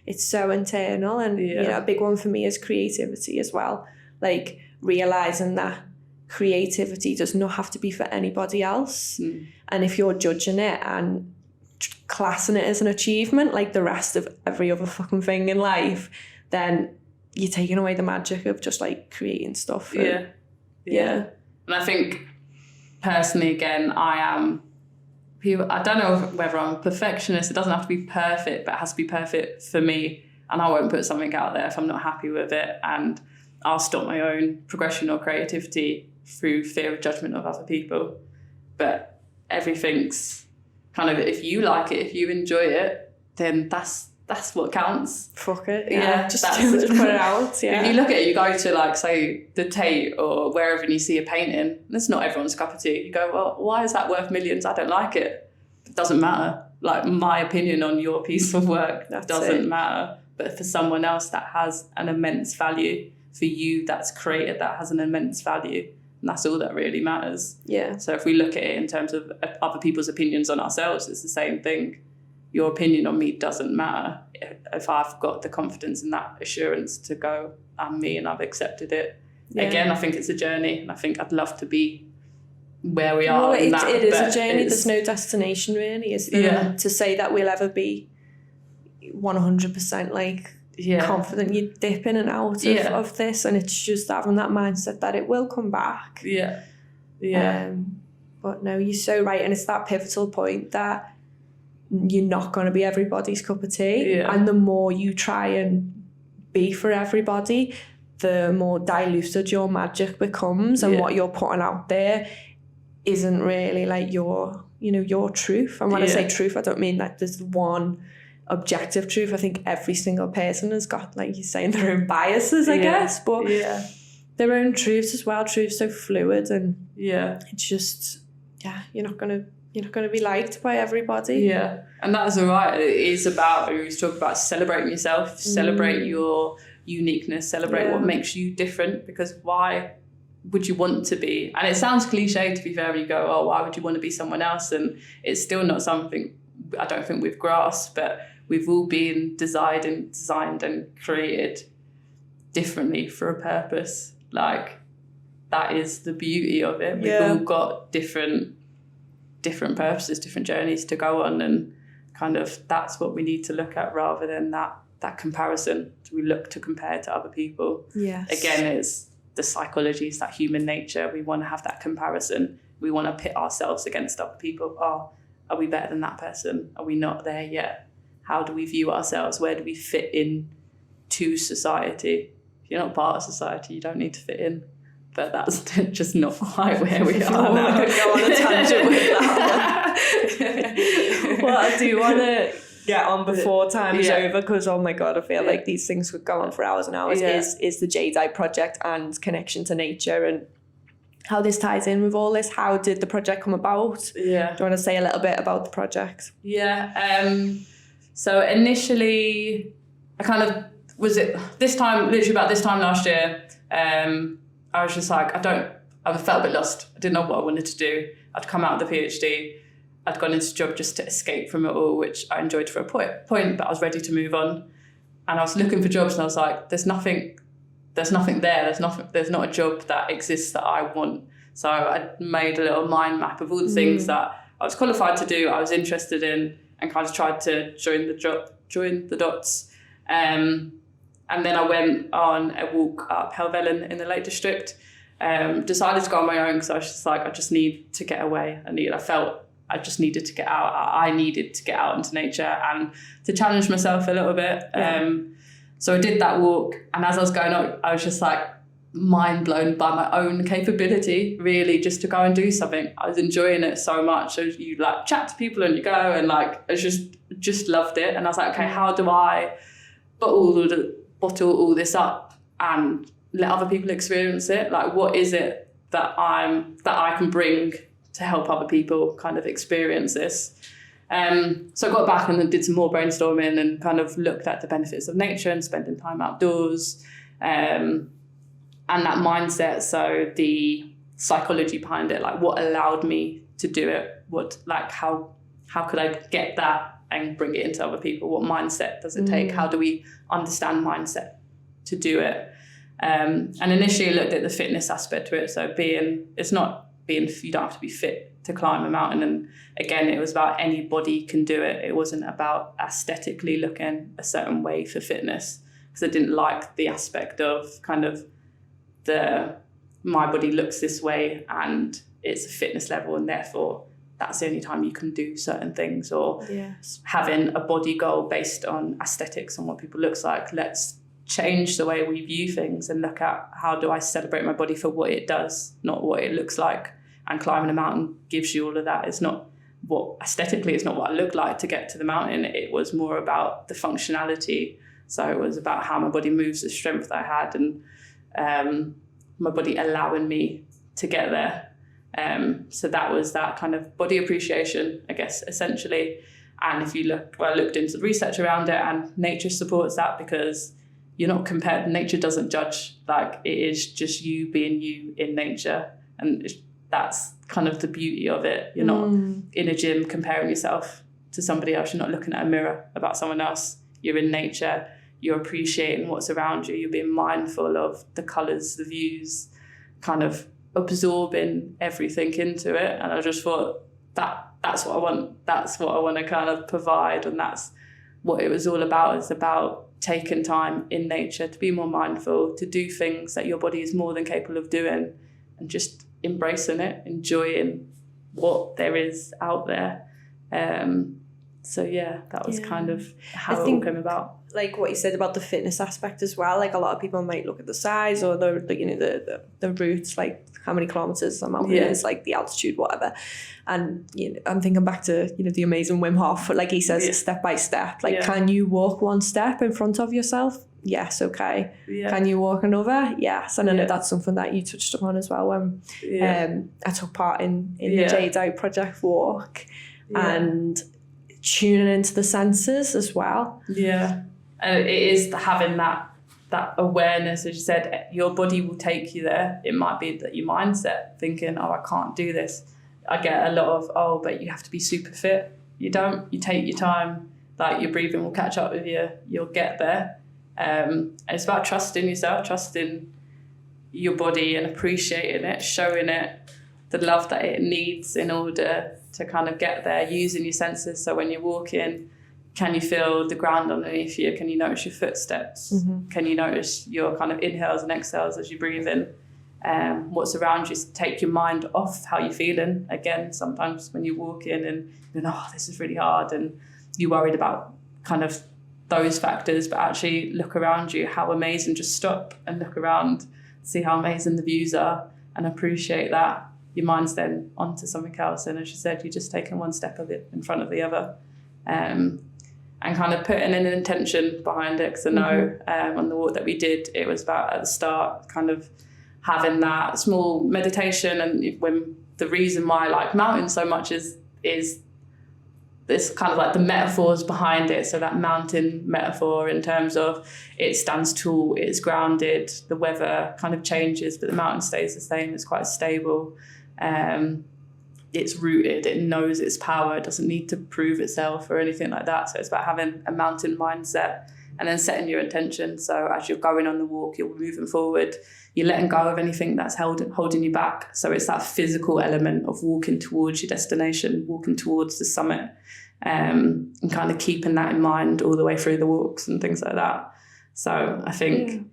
it's so internal. And a big one for me is creativity as well. Like realising that creativity does not have to be for anybody else. And if you're judging it and classing it as an achievement like the rest of every other fucking thing in life, then you're taking away the magic of just like creating stuff. And I think personally, again, I don't know whether I'm a perfectionist. It doesn't have to be perfect, but it has to be perfect for me. And I won't put something out there if I'm not happy with it, and I'll stop my own progression or creativity through fear of judgment of other people. But everything's kind of, if you like it, if you enjoy it, then that's what counts. Fuck it. Just put it out. If you look at it, you go to like, say, the Tate or wherever, and you see a painting, that's not everyone's cup of tea. You go, well, why is that worth millions? I don't like it. It doesn't matter. Like, my opinion on your piece of work doesn't matter. But for someone else, that has an immense value. For you, that's created, that has an immense value. And that's all that really matters. Yeah. So if we look at it in terms of other people's opinions on ourselves, it's the same thing. Your opinion on me doesn't matter if I've got the confidence and that assurance to go, I'm me and I've accepted it. Yeah. Again, I think it's a journey, and I think I'd love to be where we are. It is a journey. There's no destination really, is there? Yeah. To say that we'll ever be 100% like confident. You dip in and out of this, and it's just having that mindset that it will come back. Yeah. But no, you're so right, and it's that pivotal point that you're not going to be everybody's cup of tea. Yeah. And the more you try and be for everybody, the more diluted your magic becomes, and what you're putting out there isn't really like your truth. And when I say truth, I don't mean that there's one objective truth. I think every single person has got, like you're saying, their own biases, I guess, but their own truths as well. Truth's so fluid, and it's just you're not gonna be liked by everybody. Yeah. And that's all right. It is about, we always talk about celebrating yourself, celebrate your uniqueness, celebrate what makes you different, because why would you want to be? And it sounds cliche, to be fair, you go, oh, why would you want to be someone else? And it's still not something I don't think we've grasped, but we've all been designed and created differently for a purpose. Like, that is the beauty of it. We've all got different purposes, different journeys to go on, and kind of that's what we need to look at, rather than that comparison. So we look to compare to other people. Yes. Again, it's the psychology, it's that human nature. We want to have that comparison. We want to pit ourselves against other people. Oh, are we better than that person? Are we not there yet? How do we view ourselves? Where do we fit in to society? If you're not part of society, you don't need to fit in. But that's just not quite where we are now. I could go on a tangent with that one. Well, I do want to get on before time is over, because, oh my God, I feel like these things could go on for hours and hours, is the Jadeite Project and connection to nature, and how this ties in with all this. How did the project come about? Yeah. Do you want to say a little bit about the project? Yeah. So initially, I kind of, literally about this time last year, I was just like, I felt a bit lost. I didn't know what I wanted to do. I'd come out of the PhD. I'd gone into a job just to escape from it all, which I enjoyed for a point, but I was ready to move on. And I was looking for jobs, and I was like, there's nothing there. There's not a job that exists that I want. So I made a little mind map of all the things that I was qualified to do, I was interested in, and kind of tried to join the dots. And then I went on a walk up Helvellyn in the Lake District. Decided to go on my own because I was just like, I just need to get away. I felt I just needed to get out. I needed to get out into nature and to challenge myself a little bit. So I did that walk, and as I was going up, I was just like mind blown by my own capability, really, just to go and do something. I was enjoying it so much. So you like chat to people and you go, and like I just loved it. And I was like, okay, how do I bottle all this up and let other people experience it? Like, what is it that I can bring to help other people kind of experience this? So I got back and then did some more brainstorming and kind of looked at the benefits of nature and spending time outdoors, and that mindset. So the psychology behind it, like what allowed me to do it, how could I get that and bring it into other people? What mindset does it take? How do we understand mindset to do it? And initially I looked at the fitness aspect to it. So you don't have to be fit to climb a mountain. And again, it was about anybody can do it. It wasn't about aesthetically looking a certain way for fitness, because I didn't like the aspect of kind of my body looks this way and it's a fitness level, and therefore that's the only time you can do certain things, or having a body goal based on aesthetics and what people looks like. Let's change the way we view things and look at how do I celebrate my body for what it does, not what it looks like. And climbing a mountain gives you all of that. It's not aesthetically, it's not what I look like to get to the mountain. It was more about the functionality. So it was about how my body moves, the strength that I had, and my body allowing me to get there. So that was that kind of body appreciation, I guess, essentially. And if you I looked into the research around it, and nature supports that, because you're not compared. Nature doesn't judge. Like, it is just you being you in nature. And that's kind of the beauty of it. You're not in a gym comparing yourself to somebody else. You're not looking at a mirror about someone else. You're in nature. You're appreciating what's around you. You're being mindful of the colours, the views, kind of absorbing everything into it. And I just thought that's what I want. That's what I want to kind of provide. And that's what it was all about. It's about taking time in nature to be more mindful, to do things that your body is more than capable of doing, and just embracing it, enjoying what there is out there. So that was kind of how it all came about. Like what you said about the fitness aspect as well, like a lot of people might look at the size or the routes, like how many kilometers a mountain is, like the altitude, whatever. And I'm thinking back to the amazing Wim Hof, like he says, step by step. Like, can you walk one step in front of yourself? Yes, okay. Can you walk another? Yes. And I know that's something that you touched upon as well when I took part in the Jadeite Project walk, and tuning into the senses as well. And it is having that awareness, as you said, your body will take you there. It might be that your mindset thinking, I can't do this. I get a lot of, but you have to be super fit. You don't. You take your time. Like, your breathing will catch up with you. You'll get there. And it's about trusting yourself, trusting your body and appreciating it, showing it the love that it needs in order to kind of get there, using your senses. So when you're walking, can you feel the ground underneath you? Can you notice your footsteps? Can you notice your kind of inhales and exhales as you breathe in? What's around you? Take your mind off how you're feeling. Again, sometimes when you walk in and you know, this is really hard, and you're worried about kind of those factors, but actually look around you. How amazing. Just stop and look around, see how amazing the views are, and appreciate that. Your mind's then onto something else. And as you said, you're just taking one step of it in front of the other. And kind of putting an intention behind it. Because I know on the walk that we did, it was about at the start kind of having that small meditation. And when the reason why I like mountains so much is this kind of like the metaphors behind it. So that mountain metaphor in terms of it stands tall, it's grounded, the weather kind of changes, but the mountain stays the same, it's quite stable. it's rooted, it knows its power, it doesn't need to prove itself or anything like that. So it's about having a mountain mindset and then setting your intention. So as you're going on the walk, you're moving forward, you're letting go of anything that's holding you back. So it's that physical element of walking towards your destination, walking towards the summit, and kind of keeping that in mind all the way through the walks and things like that. So I think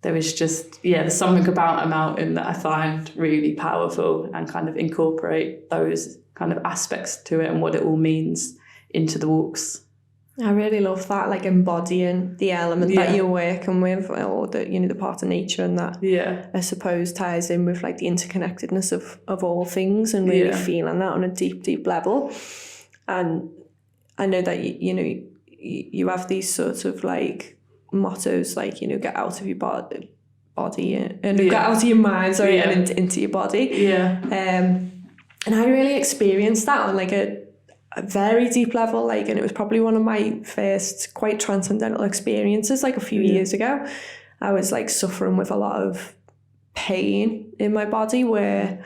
there is just, there's something about a mountain that I find really powerful and kind of incorporate those kind of aspects to it and what it all means into the walks. I really love that, like embodying the element that you're working with, or the, you know, the part of nature, and that I suppose ties in with like the interconnectedness of all things, and really feeling that on a deep level. And I know that you have these sort of like mottos, like, you know, get out of your body and get out of your mind, and into your body. And I really experienced that on like a very deep level, like, and it was probably one of my first quite transcendental experiences, like a few years ago. I was like suffering with a lot of pain in my body, where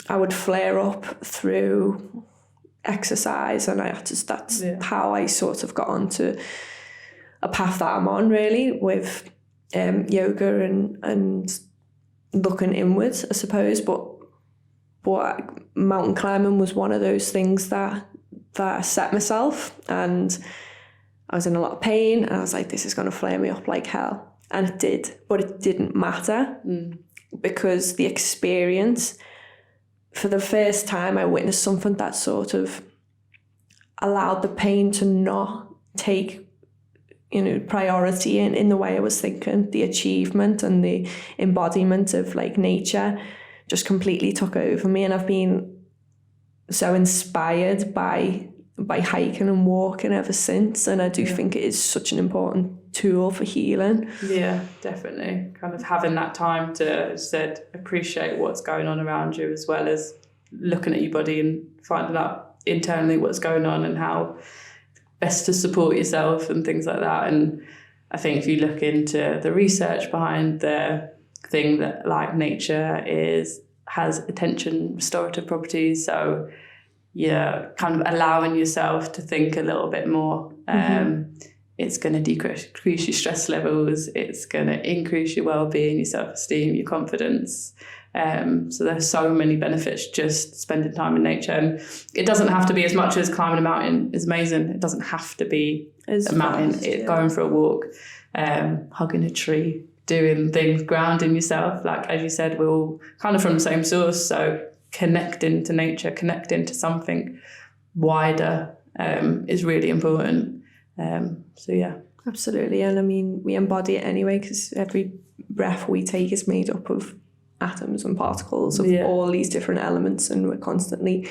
I would flare up through exercise, and that's how I sort of got onto a path that I'm on, really, with yoga and looking inwards, I suppose. But mountain climbing was one of those things that I set myself, and I was in a lot of pain, and I was like, this is going to flare me up like hell. And it did, but it didn't matter, because the experience, for the first time, I witnessed something that sort of allowed the pain to not take, you know, priority in the way I was thinking. The achievement and the embodiment of like nature just completely took over me, and I've been so inspired by hiking and walking ever since. And I do think it is such an important tool for healing. Yeah, definitely. Kind of having that time to, as I said, appreciate what's going on around you, as well as looking at your body and finding out internally what's going on and how best to support yourself and things like that. And I think if you look into the research behind the thing, that like nature has attention restorative properties, so you're kind of allowing yourself to think a little bit more. It's going to decrease your stress levels, it's going to increase your well-being, your self-esteem, your confidence. So there's so many benefits just spending time in nature. And it doesn't have to be as much as climbing a mountain is amazing. It doesn't have to be a mountain. Going for a walk, hugging a tree, doing things, grounding yourself. Like, as you said, we're all kind of from the same source. So connecting to nature, connecting to something wider is really important. Absolutely. And I mean, we embody it anyway, because every breath we take is made up of atoms and particles of all these different elements, and we're constantly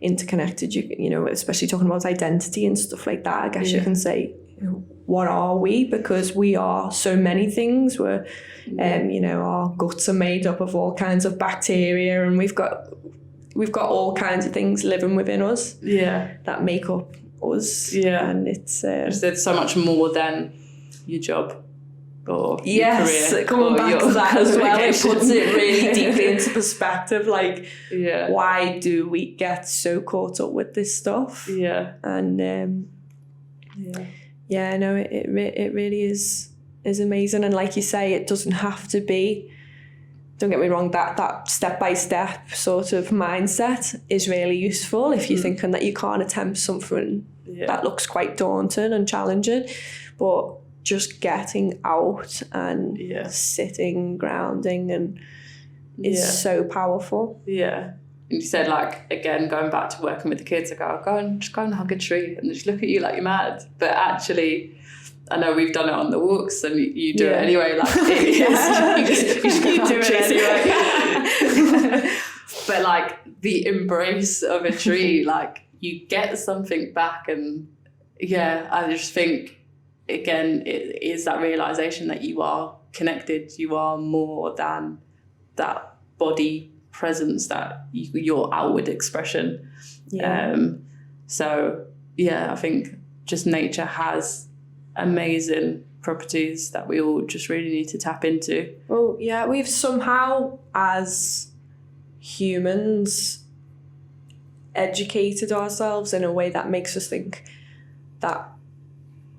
interconnected. You know, especially talking about identity and stuff like that, I guess you can say, what are we? Because we are so many things. We're you know, our guts are made up of all kinds of bacteria, and we've got all kinds of things living within us that make up us. And it's so much more than your job or your career. Coming back to that as well, it puts it really deeply into perspective, like why do we get so caught up with this stuff? And no, it really is amazing. And like you say, it doesn't have to be, don't get me wrong, that step-by-step sort of mindset is really useful if you're thinking that you can't attempt something that looks quite daunting and challenging. But just getting out and sitting, grounding, and is so powerful. And you said, like, again, going back to working with the kids, I go and hug a tree, and they just look at you like you're mad. But actually, I know we've done it on the walks, and you do it anyway. Like, you just do it anyway. But like the embrace of a tree, like you get something back, and I just think, again, it is that realization that you are connected, you are more than that body presence, that your outward expression. I think just nature has amazing properties that we all just really need to tap into. Well, we've somehow, as humans, educated ourselves in a way that makes us think that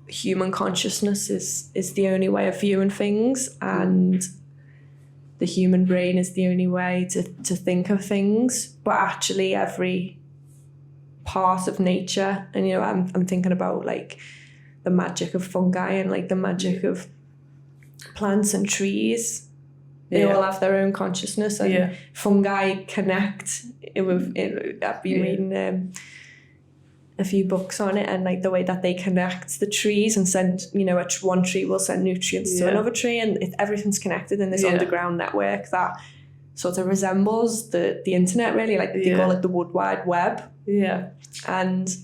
human consciousness is the only way of viewing things, and the human brain is the only way to think of things. But actually every part of nature, and I'm thinking about like the magic of fungi and like the magic of plants and trees. They all have their own consciousness, and fungi connect. I've been reading a few books on it, and like the way that they connect the trees and send, one tree will send nutrients to another tree, and everything's connected in this underground network that sort of resembles the internet, really. Like they call it the Wood Wide Web. Yeah. And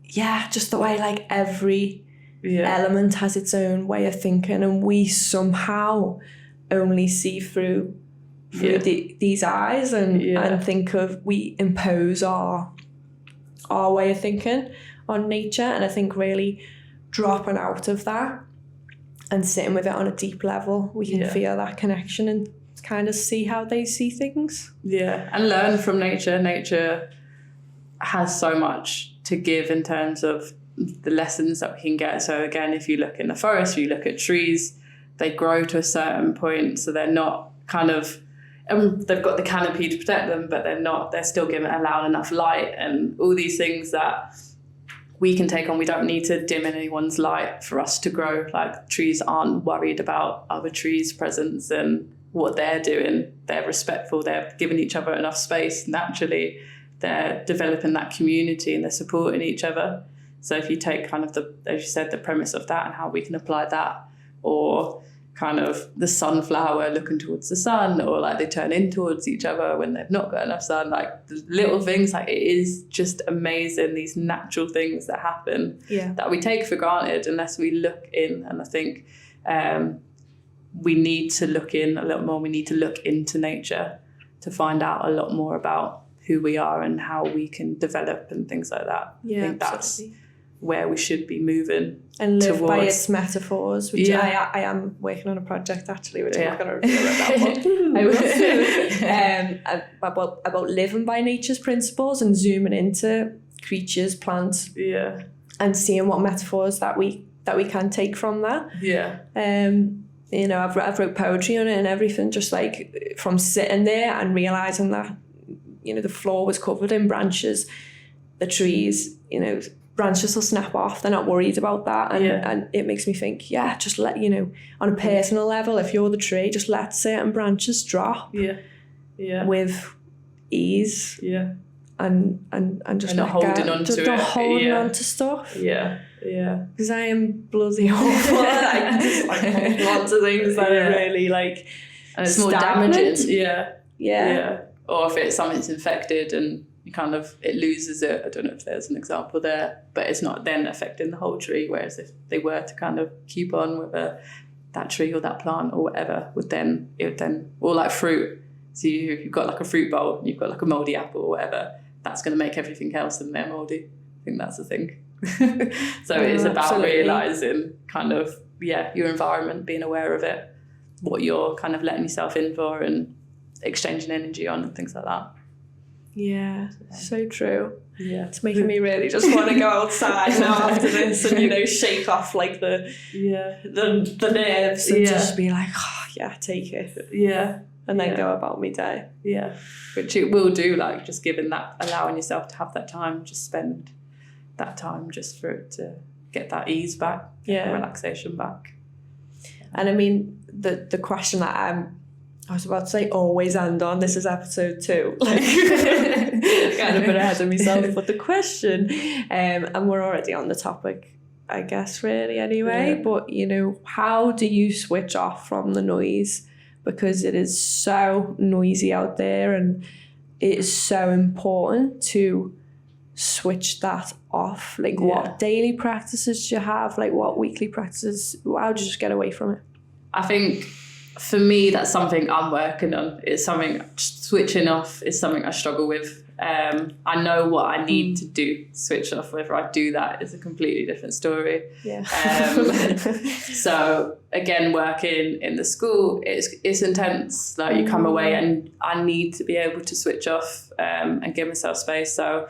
just the way like every element has its own way of thinking, and we somehow only see through these eyes and think of, we impose our way of thinking on nature. And I think really dropping out of that and sitting with it on a deep level, we can feel that connection and kind of see how they see things. Yeah, and learn from nature. Nature has so much to give in terms of the lessons that we can get. So again, if you look in the forest, you look at trees, they grow to a certain point, so they're not kind of, they've got the canopy to protect them, but they're still allowing enough light and all these things that we can take on. We don't need to dim anyone's light for us to grow. Like trees aren't worried about other trees' presence and what they're doing. They're respectful, they're giving each other enough space. Naturally, they're developing that community and they're supporting each other. So if you take kind of as you said, the premise of that and how we can apply that, or kind of the sunflower looking towards the sun, or like they turn in towards each other when they've not got enough sun, like the little things, like it is just amazing, these natural things that happen that we take for granted unless we look in. And I think we need to look in a little more. We need to look into nature to find out a lot more about who we are and how we can develop and things like that. I think that's where we should be moving and live towards. By its metaphors, which I am working on a project actually, which I'm not going to reveal about one. About living by nature's principles and zooming into creatures, plants, and seeing what metaphors that we can take from that. I've wrote poetry on it and everything, just like from sitting there and realizing that the floor was covered in branches, the trees, branches will snap off, they're not worried about that, and it makes me think, just let, on a personal level, if you're the tree, just let certain branches drop with ease, and just not holding on to it, holding on to stuff, because I am bloody awful. I just hold on to things that are really like, and it's more damaging. Or if it's something's infected and you kind of, it loses it. I don't know if there's an example there, but it's not then affecting the whole tree. Whereas if they were to kind of keep on with that tree or that plant or whatever, or like fruit. So you've got like a fruit bowl, you've got like a mouldy apple or whatever, that's going to make everything else in there mouldy. I think that's the thing. So it's about realising kind of, your environment, being aware of it, what you're kind of letting yourself in for and exchanging energy on and things like that. So true. It's making me really just want to go outside now after this and shake off like the nerves and just be like, take it, and then go about my day, which it will do, like just allowing yourself to have that time, just spend that time just for it to get that ease back, relaxation back. And I mean the question that I was about to say always end on, this is episode 2, like kind of been ahead of myself, but the question, and we're already on the topic, I guess, really anyway, but how do you switch off from the noise? Because it is so noisy out there, and it is so important to switch that off. Like what daily practices do you have? Like what weekly practices? How do you just get away from it? I think for me, that's something I'm working on. It's something, switching off is something I struggle with. I know what I need to do to switch off. Whether I do that is a completely different story. Yeah. So again, working in the school, it's intense. Like you come away and I need to be able to switch off and give myself space. So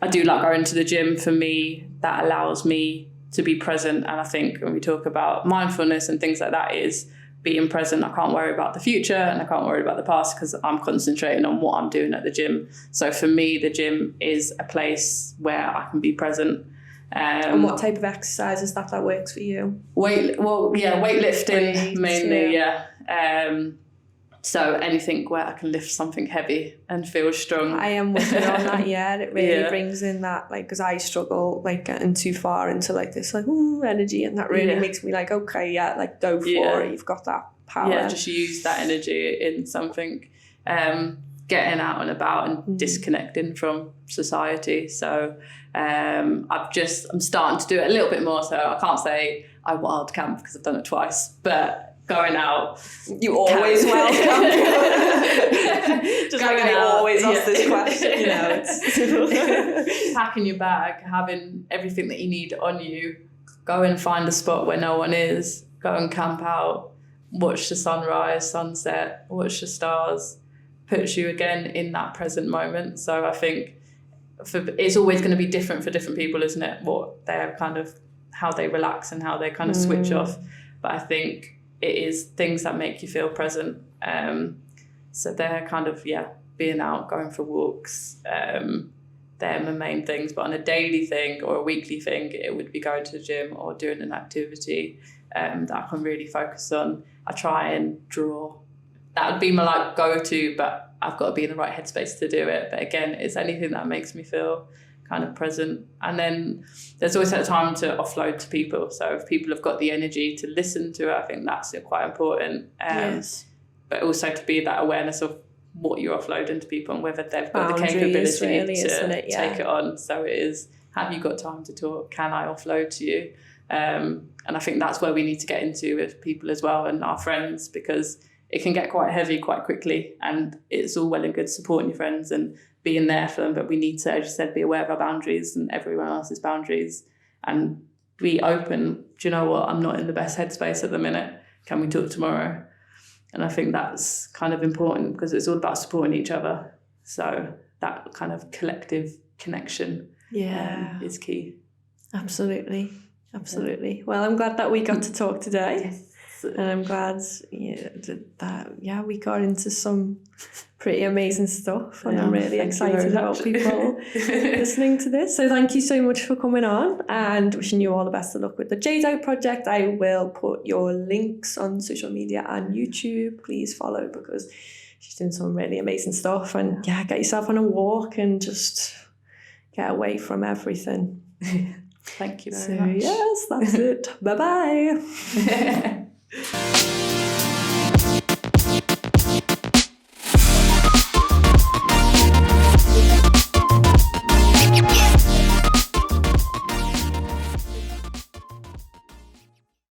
I do like going to the gym. For me, that allows me to be present. And I think when we talk about mindfulness and things like that, is being present. I can't worry about the future and I can't worry about the past because I'm concentrating on what I'm doing at the gym. So for me, the gym is a place where I can be present. And what type of exercise is that works for you? Weightlifting mainly, yeah. So anything where I can lift something heavy and feel strong. I am with you on that, yeah. It really brings in that, like, because I struggle, like, getting too far into, like, this, like, energy, and that really makes me, like, okay, yeah, like, go for it. You've got that power. Yeah, just use that energy in something. Getting out and about and disconnecting from society. So I'm starting to do it a little bit more. So I can't say I wild camp because I've done it twice, but going out, you always welcome. Just going like I always ask this question, you know. It's packing your bag, having everything that you need on you. Go and find a spot where no one is. Go and camp out. Watch the sunrise, sunset. Watch the stars. Puts you again in that present moment. So I think it's always going to be different for different people, isn't it? What they're kind of, how they relax and how they kind of switch off. But I think it is things that make you feel present. So they're kind of, being out, going for walks. They're my main things. But on a daily thing or a weekly thing, it would be going to the gym or doing an activity that I can really focus on. I try and draw. That would be my like go-to, but I've got to be in the right headspace to do it. But again, it's anything that makes me feel kind of present. And then there's always that time to offload to people. So if people have got the energy to listen to it, I think that's quite important. Yes. But also to be that awareness of what you're offloading to people and whether they've got Boundaries, the capability really, to take it on. So it is, have you got time to talk? Can I offload to you? And I think that's where we need to get into with people as well and our friends, because it can get quite heavy quite quickly, and it's all well and good supporting your friends and being there for them, but we need to, as you said, be aware of our boundaries and everyone else's boundaries and be open. Do you know what? I'm not in the best headspace at the minute. Can we talk tomorrow? And I think that's kind of important because it's all about supporting each other. So that kind of collective connection is key. Absolutely. Well, I'm glad that we got to talk today. Yes. And I'm glad that we got into some pretty amazing stuff, and I'm really excited about people listening to this. So thank you so much for coming on, and wishing you all the best of luck with the Jadeite Project. I will put your links on social media and YouTube. Please follow, because she's doing some really amazing stuff. And get yourself on a walk and just get away from everything. Thank you very much. Yes, that's it. Bye-bye. Yeah.